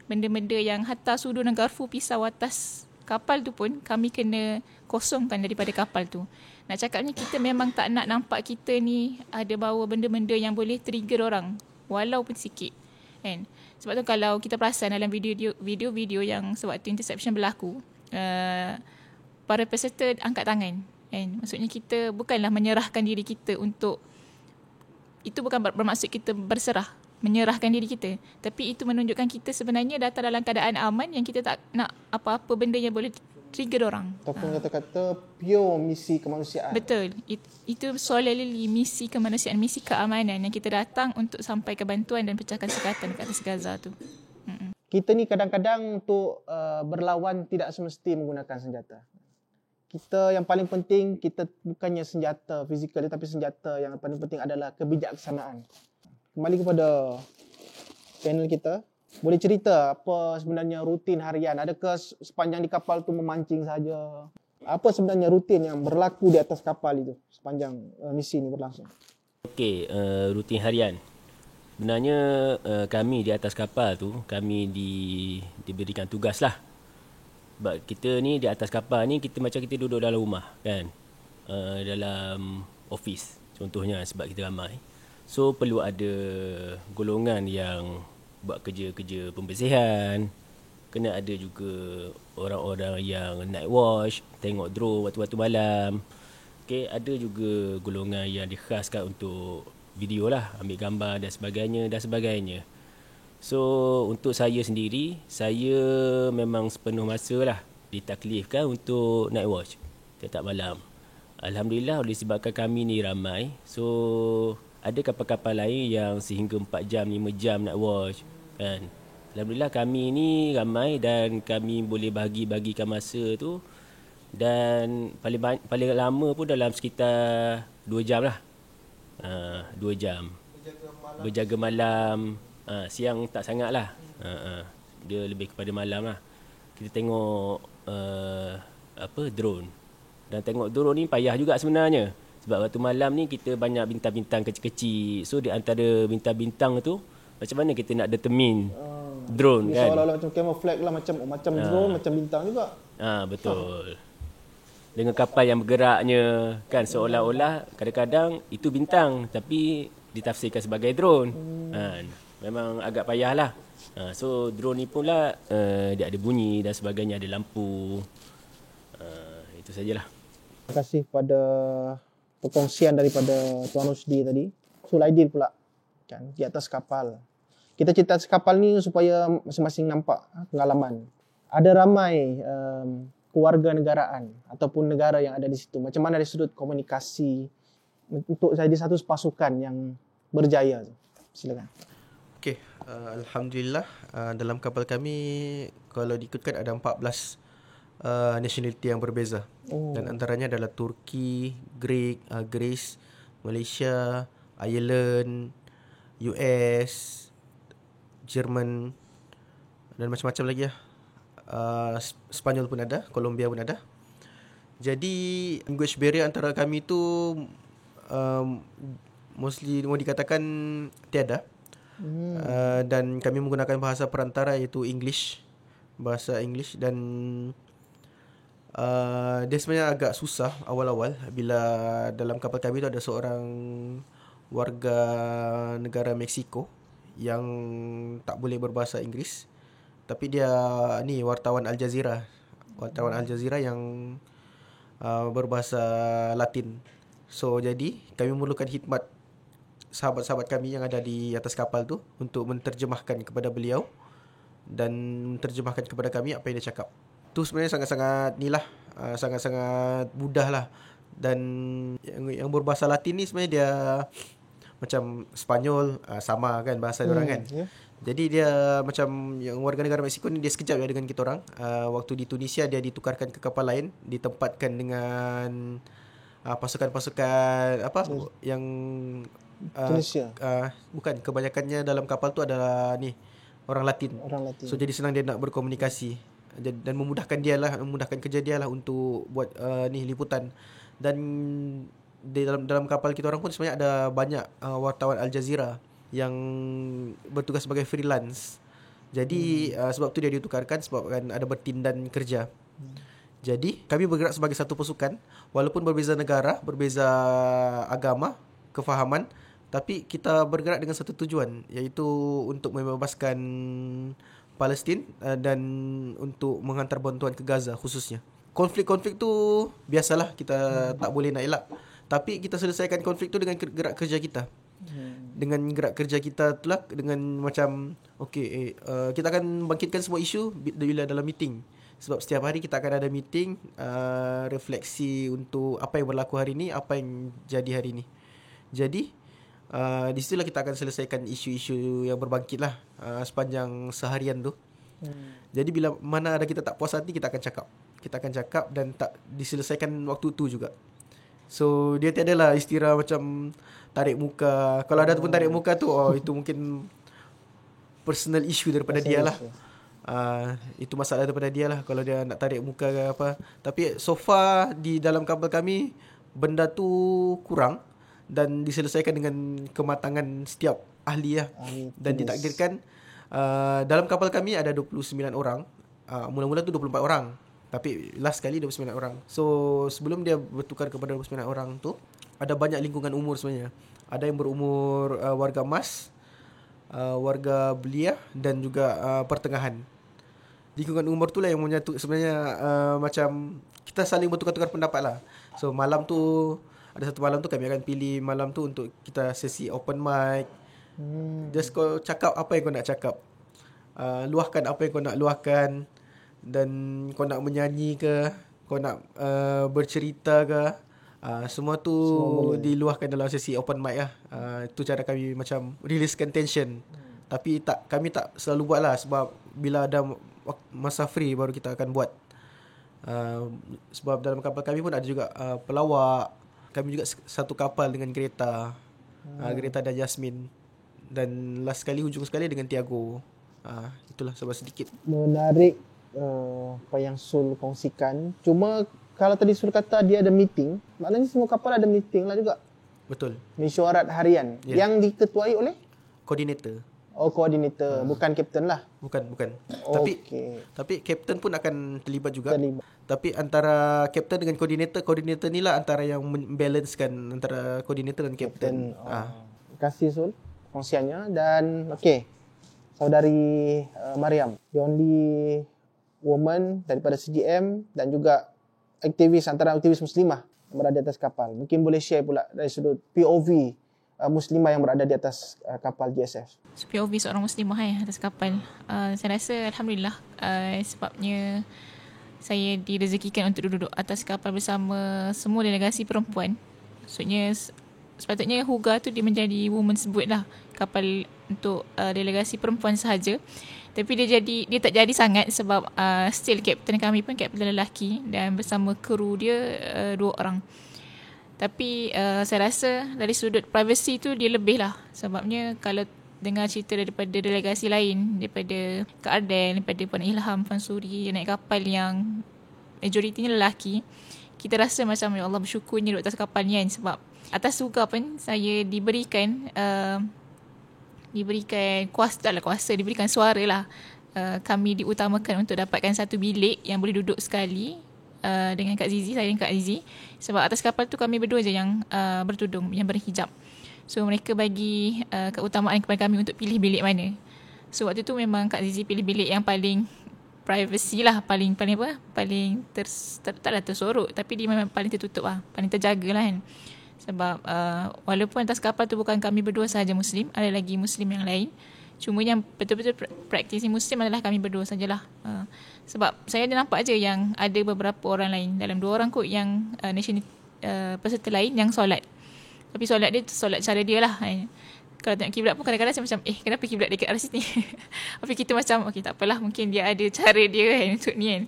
benda-benda yang hatta sudu dan garfu pisau atas kapal tu pun kami kena kosongkan daripada kapal tu. Nak cakapnya kita memang tak nak nampak kita ni ada bawa benda-benda yang boleh trigger orang, walaupun sikit kan. Sebab tu kalau kita perasan dalam video-video yang sewaktu interception berlaku, para peserta angkat tangan kan. Maksudnya kita bukanlah menyerahkan diri kita untuk, itu bukan bermaksud kita berserah, menyerahkan diri kita. Tapi itu menunjukkan kita sebenarnya datang dalam keadaan aman yang kita tak nak apa-apa benda yang boleh trigger orang. Ataupun kata-kata pure misi kemanusiaan. Betul. Itu solely misi kemanusiaan, misi keamanan yang kita datang untuk sampaikan bantuan dan pecahkan sekatan kat atas Gaza tu. Kita ni kadang-kadang untuk berlawan tidak semesti menggunakan senjata. Kita yang paling penting, kita bukannya senjata fizikal, tapi senjata yang paling penting adalah kebijaksanaan. Kembali kepada panel kita. Boleh cerita apa sebenarnya rutin harian? Adakah sepanjang di kapal tu memancing saja? Apa sebenarnya rutin yang berlaku di atas kapal itu sepanjang misi ini berlangsung? Okey, rutin harian. Sebenarnya kami di atas kapal tu, kami diberikan tugas lah. Sebab kita ni di atas kapal ni, kita macam kita duduk dalam rumah kan. Dalam office contohnya, sebab kita ramai. So perlu ada golongan yang buat kerja-kerja pembersihan. Kena ada juga orang-orang yang night watch, tengok drone waktu-waktu malam. Okay, ada juga golongan yang dikhaskan untuk video lah, ambil gambar dan sebagainya. So untuk saya sendiri, saya memang sepenuh masa lah ditaklifkan untuk night watch setiap malam. Alhamdulillah, disebabkan kami ni ramai, so ada kapal-kapal lain yang sehingga 4 jam, 5 jam night watch kan. Alhamdulillah kami ni ramai dan kami boleh bagikan masa tu, dan paling lama pun dalam sekitar 2 jam lah. 2 jam berjaga malam. Siang tak sangat lah. Dia lebih kepada malam lah. Kita tengok drone. Dan tengok drone ni payah juga sebenarnya, sebab waktu malam ni kita banyak bintang-bintang kecil-kecil. So di antara bintang-bintang tu, macam mana kita nak determine drone kan? Seolah-olah macam camouflage lah, macam drone, macam bintang juga. Betul. Dengan kapal yang bergeraknya kan, seolah-olah kadang-kadang itu bintang tapi ditafsirkan sebagai drone. Memang agak payah lah. So drone ni pula dia ada bunyi dan sebagainya, ada lampu. Itu sajalah. Terima kasih pada perkongsian daripada Tuan Rusdi tadi. Sulaidin pula kan, di atas kapal. Kita cerita atas kapal ni supaya masing-masing nampak pengalaman. Ada ramai kewarganegaraan ataupun negara yang ada di situ. Macam mana dari sudut komunikasi untuk jadi satu pasukan yang berjaya. Silakan. Okey, alhamdulillah dalam kapal kami kalau diikutkan ada 14 nationality yang berbeza. Dan antaranya adalah Turki, Greece, Malaysia, Ireland, US, Jerman dan macam-macam lagi lah. Spanyol pun ada, Colombia pun ada. Jadi language barrier antara kami tu mostly mau dikatakan tiada. Dan kami menggunakan bahasa perantara iaitu bahasa English. Dan dia sebenarnya agak susah awal-awal bila dalam kapal kami tu ada seorang warga negara Mexico yang tak boleh berbahasa Inggeris, tapi dia ni wartawan Al Jazeera yang berbahasa Latin. So jadi kami memerlukan khidmat sahabat-sahabat kami yang ada di atas kapal tu untuk menterjemahkan kepada beliau dan menterjemahkan kepada kami apa yang dia cakap. Tu sebenarnya sangat-sangat sangat-sangat mudah lah. Dan yang berbahasa Latin ni sebenarnya dia macam Spanyol, sama kan bahasa diorang kan. Jadi dia macam yang warga negara Mexico ni, dia sekejap ya dengan kita orang. Waktu di Tunisia dia ditukarkan ke kapal lain, ditempatkan dengan pasukan-pasukan yang Tunisia. Bukan, kebanyakannya dalam kapal tu adalah ni orang Latin. So jadi senang dia nak berkomunikasi dan memudahkan kerja dia lah untuk buat liputan. Dan di dalam kapal kita orang pun sebenarnya ada banyak wartawan Al Jazeera yang bertugas sebagai freelance. Jadi sebab tu dia ditukarkan, sebab kan ada bertindan kerja. Jadi kami bergerak sebagai satu pasukan, walaupun berbeza negara, berbeza agama, kefahaman, tapi kita bergerak dengan satu tujuan, iaitu untuk membebaskan Palestin dan untuk menghantar bantuan ke Gaza khususnya. Konflik-konflik tu biasalah, kita tak boleh nak elak. Tapi kita selesaikan konflik tu dengan gerak kerja kita. Dengan gerak kerja kita tu lah, dengan macam kita akan bangkitkan semua isu bila dalam meeting. Sebab setiap hari kita akan ada meeting, refleksi untuk apa yang berlaku hari ni, apa yang jadi hari ni. Jadi di situlah kita akan selesaikan isu-isu yang berbangkit lah sepanjang seharian tu. Jadi bila mana ada kita tak puas hati, kita akan cakap dan tak diselesaikan waktu tu juga. So dia tiada lah istilah macam tarik muka. Kalau ada tu pun tarik muka tu, itu mungkin personal issue daripada dia lah. Itu masalah daripada dia lah kalau dia nak tarik muka ke apa. Tapi so far di dalam kapal kami benda tu kurang dan diselesaikan dengan kematangan setiap ahli lah. Dan ditakdirkan dalam kapal kami ada 29 orang. Mula-mula tu 24 orang. Tapi last kali 29 orang. So sebelum dia bertukar kepada 29 orang tu, ada banyak lingkungan umur sebenarnya. Ada yang berumur warga emas, warga belia dan juga pertengahan. Lingkungan umur tu lah yang menyatu sebenarnya, macam kita saling bertukar-tukar pendapat lah. So malam tu, ada satu malam tu kami akan pilih malam tu untuk kita sesi open mic. Just kau cakap apa yang kau nak cakap, luahkan apa yang kau nak luahkan. Dan kau nak menyanyi ke, kau nak bercerita ke, semua tu diluahkan dalam sesi open mic lah. Itu cara kami macam releasekan tension. Tapi kami tak selalu buat lah, sebab bila ada masa free baru kita akan buat. Sebab dalam kapal kami pun ada juga pelawak. Kami juga satu kapal dengan Greta, Greta dan Yasmin. Dan last kali, hujung sekali dengan Tiago. Itulah sebab sedikit menarik apa yang Sul kongsikan. Cuma kalau tadi Sul kata dia ada meeting, maknanya semua kapal ada meeting lah juga. Betul. Mesyuarat harian yang diketuai oleh koordinator. Koordinator, bukan kapten lah. Bukan. Tapi kapten pun akan terlibat juga. Tapi antara kapten dengan koordinator ni lah antara yang membalancekan antara koordinator dan kapten. Terima kasih Sul kongsiannya. Dan saudari Mariam, the only woman daripada CGM dan juga antara aktivis muslimah yang berada di atas kapal. Mungkin boleh share pula dari sudut POV muslimah yang berada di atas kapal GSF. So, POV seorang muslimah atas kapal. Saya rasa Alhamdulillah, sebabnya saya direzekikan untuk duduk atas kapal bersama semua delegasi perempuan. Maksudnya sepatutnya Huga tu dia menjadi women's boat lah, kapal untuk delegasi perempuan sahaja. Tapi dia tak jadi sangat sebab still kapten kami pun kapten lelaki dan bersama kru dia 2 orang. Tapi saya rasa dari sudut privacy tu dia lebih lah. Sebabnya kalau dengar cerita daripada delegasi lain, daripada Kak Arden, daripada Puan Ilham, Puan Suri yang naik kapal yang majoritinya lelaki, kita rasa macam ya Allah bersyukurnya duduk atas kapal ni kan. Sebab atas Huga pun saya diberikan diberikan suara lah. Kami diutamakan untuk dapatkan satu bilik yang boleh duduk sekali dengan Kak Zizi, saya dan Kak Zizi. Sebab atas kapal tu kami berdua je yang bertudung, yang berhijab. So mereka bagi keutamaan kepada kami untuk pilih bilik mana. So waktu tu memang Kak Zizi pilih bilik yang paling privacy lah, paling taklah tersorok, tapi dia memang paling tertutup lah, paling terjaga lah kan. Sebab walaupun atas kapal tu bukan kami berdua sahaja Muslim, ada lagi Muslim yang lain. Cuma yang betul-betul praktisi Muslim adalah kami berdua sajalah. Sebab saya ada nampak je yang ada beberapa orang lain, dalam 2 orang kot yang peserta lain yang solat. Tapi solat dia solat cara dia lah. Kalau tengok kiblat pun kadang-kadang saya macam kenapa kiblat dekat arah sini. Tapi kita macam tak apalah, mungkin dia ada cara dia kan untuk ni kan.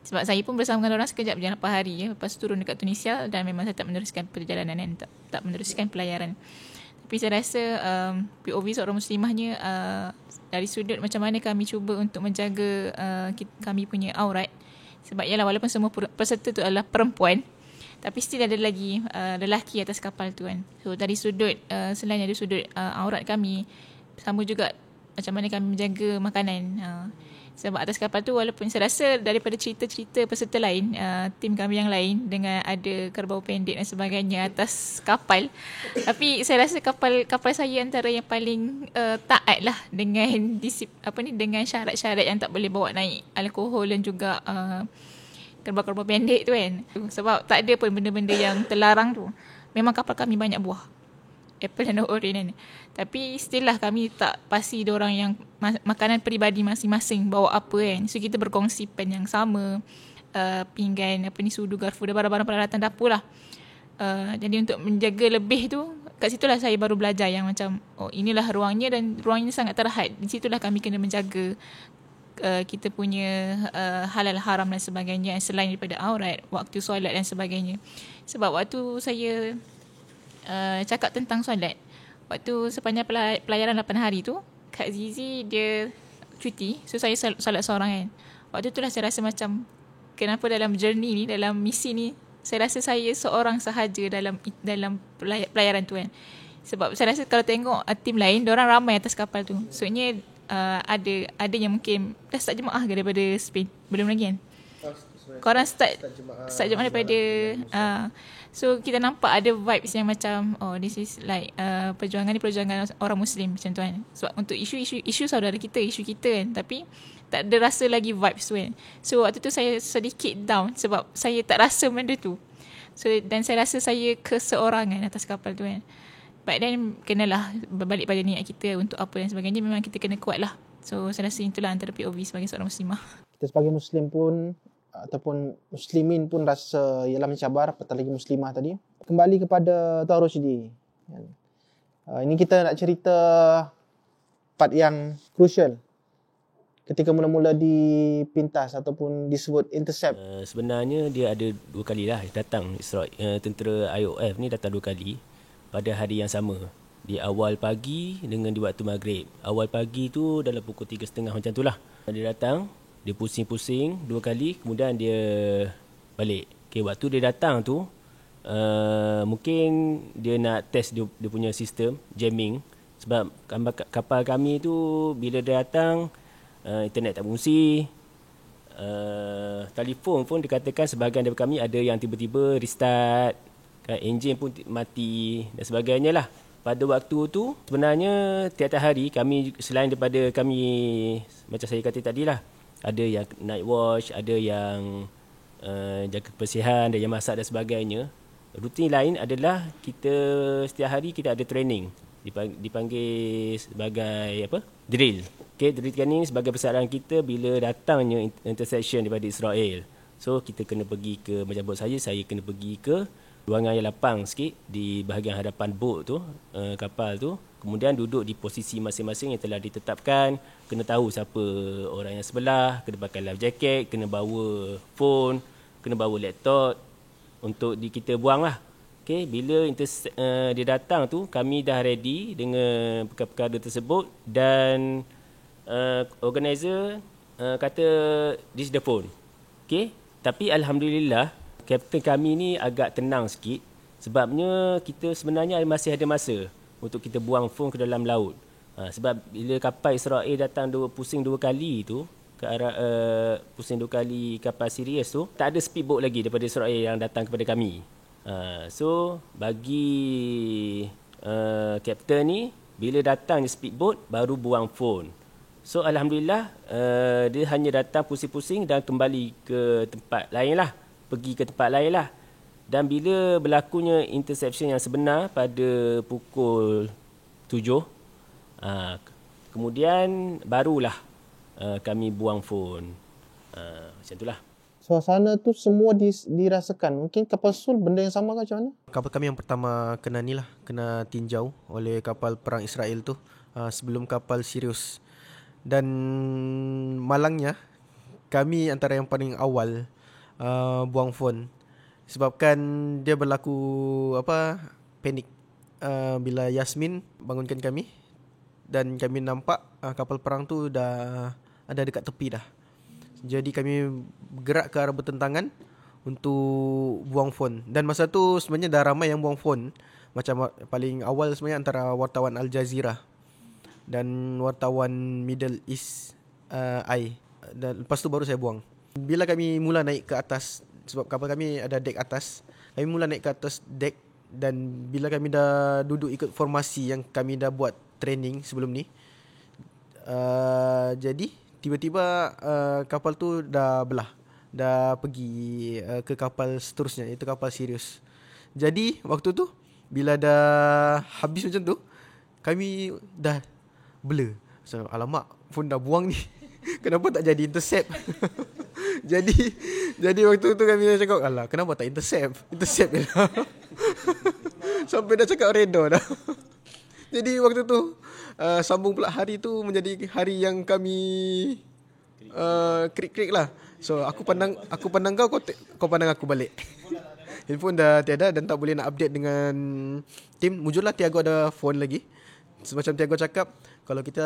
Sebab saya pun bersama dengan orang sekejap je 8 hari lepas turun dekat Tunisia, dan memang saya tak meneruskan perjalanan dan tak meneruskan pelayaran. Tapi saya rasa POV seorang muslimahnya dari sudut macam mana kami cuba untuk menjaga kami punya aurat. Sebab ialah walaupun semua peserta tu adalah perempuan, tapi still ada lagi lelaki atas kapal tu kan. So dari sudut selain dari sudut aurat kami, sama juga macam mana kami menjaga makanan. Sebab atas kapal tu walaupun saya rasa daripada cerita-cerita peserta lain, tim kami yang lain dengan ada kerbau pendek dan sebagainya atas kapal, tapi saya rasa kapal saya antara yang paling taat lah dengan dengan syarat-syarat yang tak boleh bawa naik alkohol dan juga kerbau-kerbau pendek tu kan. Sebab tak ada pun benda-benda yang terlarang tu. Memang kapal kami banyak buah. apple dan orange kan. Tapi still lah kami tak pasti diorang yang makanan peribadi masing-masing bawa apa kan. So kita berkongsi pen yang sama, pinggan, sudu, garfu dan barang-barang peralatan dapur lah. Jadi untuk menjaga lebih tu, kat situlah saya baru belajar yang macam, oh inilah ruangnya dan ruangnya sangat terhad. Di situlah kami kena menjaga kita punya halal haram dan sebagainya, selain daripada aurat, waktu solat dan sebagainya. Sebab waktu saya cakap tentang solat, waktu sepanjang pelayaran 8 hari tu, Kak Zizi dia cuti, so saya solat seorang kan. Waktu tu lah saya rasa macam, kenapa dalam journey ni, dalam misi ni, saya rasa saya seorang sahaja dalam pelayaran tu kan. Sebab saya rasa kalau tengok tim lain, diorang ramai atas kapal tu. Maksudnya ada yang mungkin dah start jemaah ke daripada Spain, belum lagi kan. Korang start jemaah daripada so kita nampak ada vibes yang macam, oh this is like perjuangan ni perjuangan orang Muslim macam tu kan. Sebab untuk isu saudara kita, isu kita kan, tapi tak ada rasa lagi vibes tu kan. So waktu tu saya sedikit down sebab saya tak rasa benda tu. So dan saya rasa saya keseorangan atas kapal tu kan. But then kenalah berbalik pada niat kita untuk apa dan sebagainya, memang kita kena kuat lah. So saya rasa itulah antara POV sebagai seorang muslimah. Kita sebagai Muslim pun ataupun Muslimin pun rasa ialah mencabar, apatah lagi Muslimah tadi. Kembali kepada Tuan Roshdi. Ini kita nak cerita part yang crucial ketika mula-mula dipintas ataupun disebut intercept. Sebenarnya dia ada 2 kali lah datang tentera IOF ni datang 2 kali pada hari yang sama. Di awal pagi dengan di waktu maghrib. Awal pagi tu dalam pukul 3.30 macam tu lah. Dia datang, dia pusing-pusing 2 kali, kemudian dia balik. Okay, waktu dia datang tu, mungkin dia nak test dia punya sistem jamming. Sebab kapal kami tu bila dia datang, internet tak fungsi, telefon pun dikatakan sebahagian daripada kami ada yang tiba-tiba restart, enjin pun mati dan sebagainya lah. Pada waktu tu sebenarnya tiap-tiap hari kami, selain daripada kami macam saya kata tadi lah, ada yang night watch, ada yang jaga kebersihan, ada yang masak dan sebagainya. Rutin lain adalah kita setiap hari kita ada training, dipanggil sebagai apa? Drill. Okay, drill training sebagai persiapan kita bila datangnya interception daripada Israel. So kita kena pergi ke, macam buat saya kena pergi ke ruangan yang lapang sikit di bahagian hadapan boat tu, kapal tu. Kemudian duduk di posisi masing-masing yang telah ditetapkan. Kena tahu siapa orang yang sebelah, kena pakai life jacket, kena bawa phone, kena bawa laptop untuk kita buang lah. Okay, bila dia datang tu, kami dah ready dengan perkara-perkara tersebut dan organizer kata this is the phone. Okay, tapi Alhamdulillah kapten kami ni agak tenang sikit sebabnya kita sebenarnya masih ada masa untuk kita buang phone ke dalam laut. Sebab bila kapal Israel datang pusing 2 kali tu ke arah pusing 2 kali kapal Sirius tu, tak ada speedboat lagi daripada Israel yang datang kepada kami. So bagi kapten ni, bila datangnya speedboat baru buang phone. So Alhamdulillah dia hanya datang pusing-pusing dan kembali ke tempat lain lah. Pergi ke tempat lain lah. Dan bila berlakunya interception yang sebenar pada pukul 7, kemudian barulah kami buang phone. Macam itulah. Suasana tu semua dirasakan. Mungkin kapal Sul benda yang sama ke macam mana? Kapal kami yang pertama kena ni lah, kena tinjau oleh kapal perang Israel tu sebelum kapal Sirius. Dan malangnya kami antara yang paling awal buang phone sebabkan dia berlaku panik bila Yasmin bangunkan kami dan kami nampak kapal perang tu dah ada dekat tepi dah. Jadi kami bergerak ke arah bertentangan untuk buang phone. Dan masa tu sebenarnya dah ramai yang buang phone. Macam paling awal sebenarnya antara wartawan Al Jazeera dan wartawan Middle East Eye. Dan lepas tu baru saya buang. Bila kami mula naik ke atas, sebab kapal kami ada dek atas, kami mula naik ke atas dek. Dan bila kami dah duduk ikut formasi yang kami dah buat training sebelum ni, jadi tiba-tiba kapal tu dah belah, dah pergi ke kapal seterusnya, iaitu kapal Sirius. Jadi waktu tu Bila dah habis macam tu, kami dah blur. So, alamak, phone dah buang ni. Kenapa tak jadi intercept? Jadi waktu tu kami dah cakap, alah, kenapa tak intercept? Intercept je lah. Sampai dah cakap redor dah. Jadi waktu tu sambung pula hari tu menjadi hari yang kami krik-krik lah. So aku pandang kau pandang aku balik. Handphone dah tiada dan tak boleh nak update dengan tim. Mujurlah Tiago ada phone lagi. Semacam Tiago cakap, kalau kita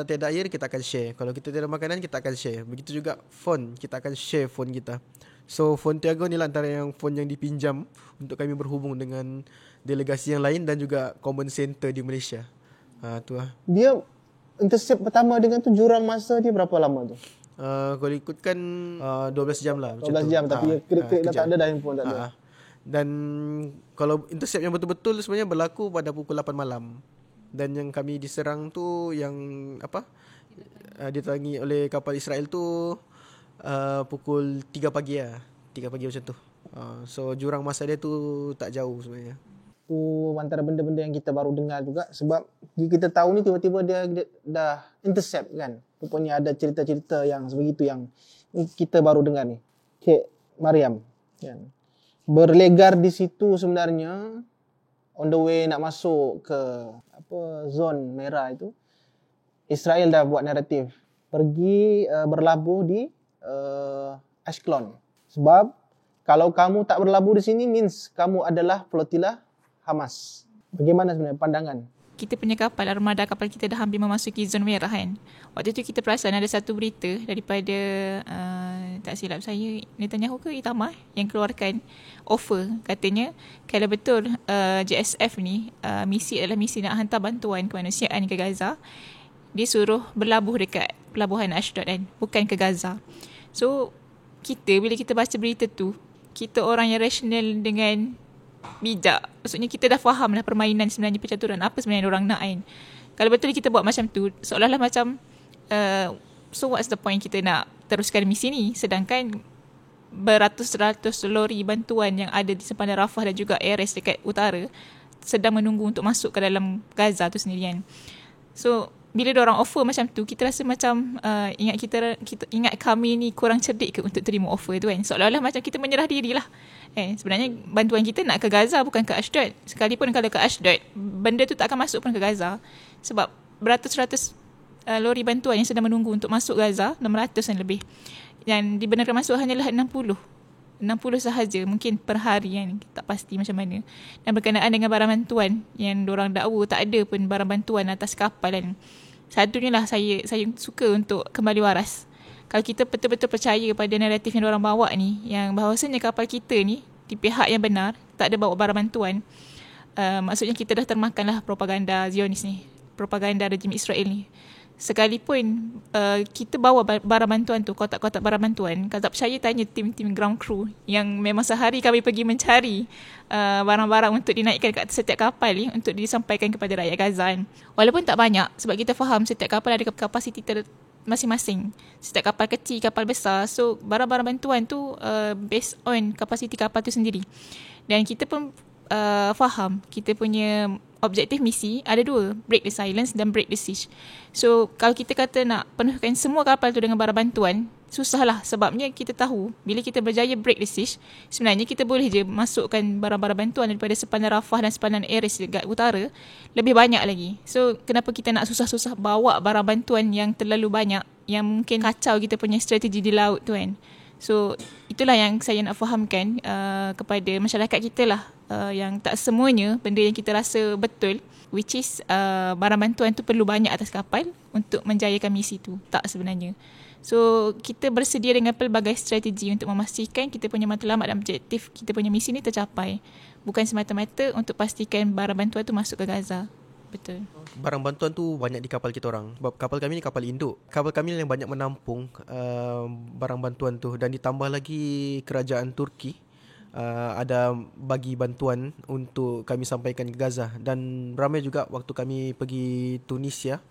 tiada air kita akan share, kalau kita tiada makanan kita akan share. Begitu juga phone, kita akan share phone kita. So phone Tiago ni lah antara yang phone yang dipinjam untuk kami berhubung dengan delegasi yang lain dan juga command center di Malaysia. Tu lah. Dia intercept pertama dengan tu jurang masa dia berapa lama tu? Kalau ikutkan 12 jam lah 12 jam tapi klik-klik dah tak ada dah handphone tak ada. Dan kalau intercept yang betul-betul sebenarnya berlaku pada pukul 8 malam. Dan yang kami diserang tu yang diterangi oleh kapal Israel tu pukul 3 pagi lah. 3 pagi macam tu. So jurang masa dia tu tak jauh sebenarnya. Tu antara benda-benda yang kita baru dengar juga, sebab kita tahu ni tiba-tiba dia dah intercept kan. Rupanya ada cerita-cerita yang sebegitu yang kita baru dengar ni. Cik Mariam kan. Berlegar di situ sebenarnya on the way nak masuk ke zon merah itu, Israel dah buat naratif pergi berlabuh di Ashkelon. Sebab kalau kamu tak berlabuh di sini means kamu adalah flotilla Hamas. Bagaimana sebenarnya pandangan? Kita punya kapal, armada kapal kita dah hampir memasuki zon merah kan. Waktu tu kita perasan ada satu berita daripada tak silap saya Netanyahu ke Itamar yang keluarkan offer, katanya kalau betul JSF ni misi adalah misi nak hantar bantuan kemanusiaan ke Gaza, dia suruh berlabuh dekat pelabuhan Ashdod kan, bukan ke Gaza. So bila kita baca berita tu, kita orang yang rasional dengan bijak, maksudnya kita dah faham lah permainan sebenarnya, percaturan apa sebenarnya orang nak kan. Kalau betul kita buat macam tu, seolah-olah macam so what's the point kita nak teruskan misi ni, sedangkan beratus-ratus lori bantuan yang ada di sepanjang Rafah dan juga Erez dekat utara sedang menunggu untuk masuk ke dalam Gaza tu sendiri kan. So bila diorang offer macam tu, kita rasa macam kita ingat kami ni kurang cerdik ke untuk terima offer tu kan. Seolah-olah macam kita menyerah diri lah. Sebenarnya bantuan kita nak ke Gaza, bukan ke Ashdod. Sekalipun kalau ke Ashdod, benda tu tak akan masuk pun ke Gaza. Sebab beratus-ratus lori bantuan yang sedang menunggu untuk masuk Gaza, 600 dan lebih. Yang dibenarkan masuk hanyalah 60 sahaja, mungkin per hari kan, tak pasti macam mana. Dan berkenaan dengan barang bantuan yang diorang dakwa tak ada pun barang bantuan atas kapal kan. Satunya lah saya suka untuk kembali waras. Kalau kita betul-betul percaya pada naratif yang diorang bawa ni, yang bahawasanya kapal kita ni di pihak yang benar, tak ada bawa barang bantuan, maksudnya kita dah termakanlah propaganda Zionis ni, propaganda rejim Israel ni. Sekalipun kita bawa barang bantuan tu, kotak-kotak barang bantuan, kalau tak percaya tanya tim-tim ground crew yang memang sehari kami pergi mencari barang-barang untuk dinaikkan kat setiap kapal ni untuk disampaikan kepada rakyat Gaza kan. Walaupun tak banyak, sebab kita faham setiap kapal ada kapasiti masing-masing. Setiap kapal kecil, kapal besar. So barang-barang bantuan tu based on kapasiti kapal tu sendiri. Dan kita pun faham kita punya objektif misi ada dua, break the silence dan break the siege. So kalau kita kata nak penuhkan semua kapal tu dengan barang bantuan, susahlah, sebabnya kita tahu bila kita berjaya break the siege, sebenarnya kita boleh je masukkan barang-barang bantuan daripada sepanjang Rafah dan sepanjang Erez dekat utara lebih banyak lagi. So kenapa kita nak susah-susah bawa barang bantuan yang terlalu banyak, yang mungkin kacau kita punya strategi di laut tu kan. So itulah yang saya nak fahamkan kepada masyarakat kita lah, yang tak semuanya benda yang kita rasa betul, which is barang bantuan tu perlu banyak atas kapal untuk menjayakan misi tu. Tak sebenarnya. So kita bersedia dengan pelbagai strategi untuk memastikan kita punya matlamat dan objektif kita punya misi ni tercapai. Bukan semata-mata untuk pastikan barang bantuan tu masuk ke Gaza. Betul. Barang bantuan tu banyak di kapal kita orang. Sebab kapal kami ni kapal induk. Kapal kami yang banyak menampung barang bantuan tu. Dan ditambah lagi kerajaan Turki ada bagi bantuan untuk kami sampaikan ke Gaza. Dan ramai juga waktu kami pergi Tunisia.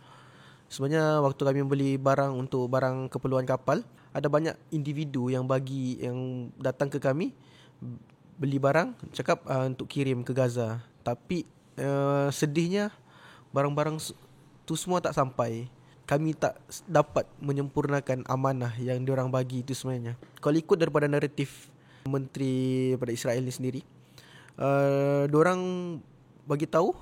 Sebenarnya waktu kami membeli barang untuk barang keperluan kapal, ada banyak individu yang datang ke kami beli barang, cakap untuk kirim ke Gaza. Tapi sedihnya barang-barang tu semua tak sampai. Kami tak dapat menyempurnakan amanah yang diorang bagi itu sebenarnya. Kalau ikut daripada naratif menteri pada Israel ni sendiri, diorang bagi tahu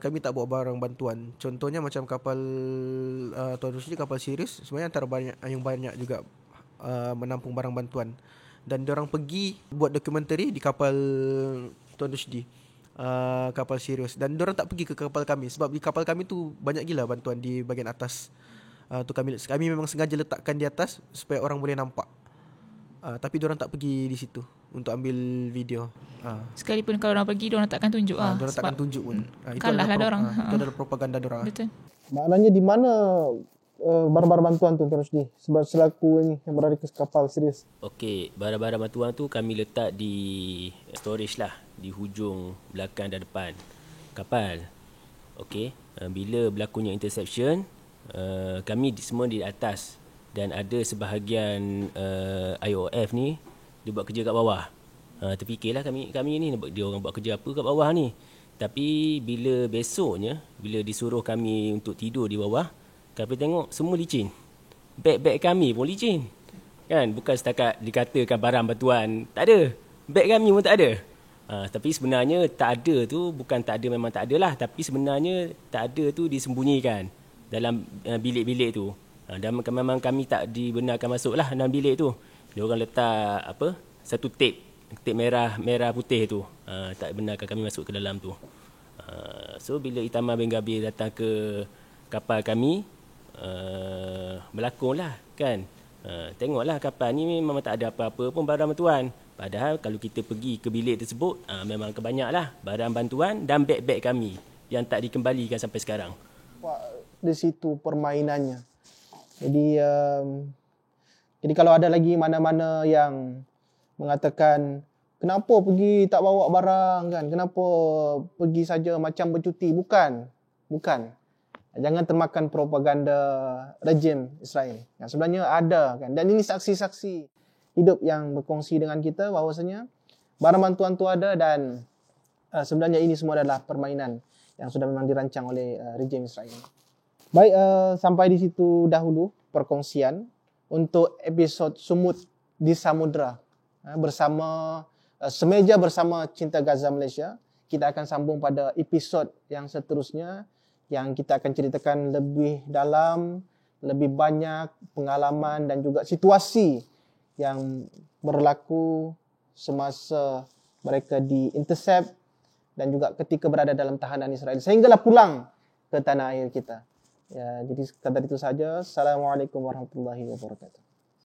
kami tak bawa barang bantuan. Contohnya macam kapal Tuan Rusdi, kapal Sirius sebenarnya antara banyak juga menampung barang bantuan. Dan diorang pergi buat dokumentari di kapal Tuan Rusdi, kapal Sirius, dan diorang tak pergi ke kapal kami sebab di kapal kami tu banyak gila bantuan di bahagian atas. Tu kami memang sengaja letakkan di atas supaya orang boleh nampak. Tapi diorang tak pergi di situ untuk ambil video. Sekalipun kalau orang pergi, diorang takkan tunjuk diorang takkan tunjuk pun. Kalah lah diorang. Itu adalah propaganda diorang. Betul. Maknanya di mana barang-barang bantuan tu terus di sebab selaku ini yang berada di kapal Sirius? Okey, barang-barang bantuan tu kami letak di storage lah, di hujung belakang dan depan kapal. Okey, bila berlakunya interception, kami semua di atas dan ada sebahagian IOF ni dia buat kerja kat bawah. Terfikirlah kami ni dia orang buat kerja apa kat bawah ni. Tapi bila besoknya, bila disuruh kami untuk tidur di bawah, kami tengok semua licin. Beg-beg kami pun licin. Kan, bukan setakat dikatakan barang bantuan, tak ada. Beg kami pun tak ada. Tapi sebenarnya tak ada tu bukan tak ada, memang tak ada lah, tapi sebenarnya tak ada tu disembunyikan dalam bilik-bilik tu. Dan memang kami tak dibenarkan masuk lah dalam bilik tu. Dia orang letak satu tape merah putih tu. Tak benarkan kami masuk ke dalam tu. So bila Itamar bin Gabir datang ke kapal kami, berlakonlah kan. Tengoklah kapal ni memang tak ada apa-apa pun barang bantuan. Padahal kalau kita pergi ke bilik tersebut, memang kebanyaklah barang bantuan dan beg-beg kami yang tak dikembalikan sampai sekarang. Di situ permainannya. Jadi kalau ada lagi mana-mana yang mengatakan kenapa pergi tak bawa barang kan, kenapa pergi saja macam bercuti, bukan. Jangan termakan propaganda rejim Israel. Yang sebenarnya ada kan. Dan ini saksi-saksi hidup yang berkongsi dengan kita bahawasanya barang bantuan tu ada dan sebenarnya ini semua adalah permainan yang sudah memang dirancang oleh rejim Israel. Baik, sampai di situ dahulu perkongsian untuk episod Sumut di Samudra bersama Semeja Bersama Cinta Gaza Malaysia. Kita akan sambung pada episod yang seterusnya, yang kita akan ceritakan lebih dalam, lebih banyak pengalaman dan juga situasi yang berlaku semasa mereka di-intercept dan juga ketika berada dalam tahanan Israel sehinggalah pulang ke tanah air kita. Ya, jadi sekadar itu saja. Assalamualaikum warahmatullahi wabarakatuh.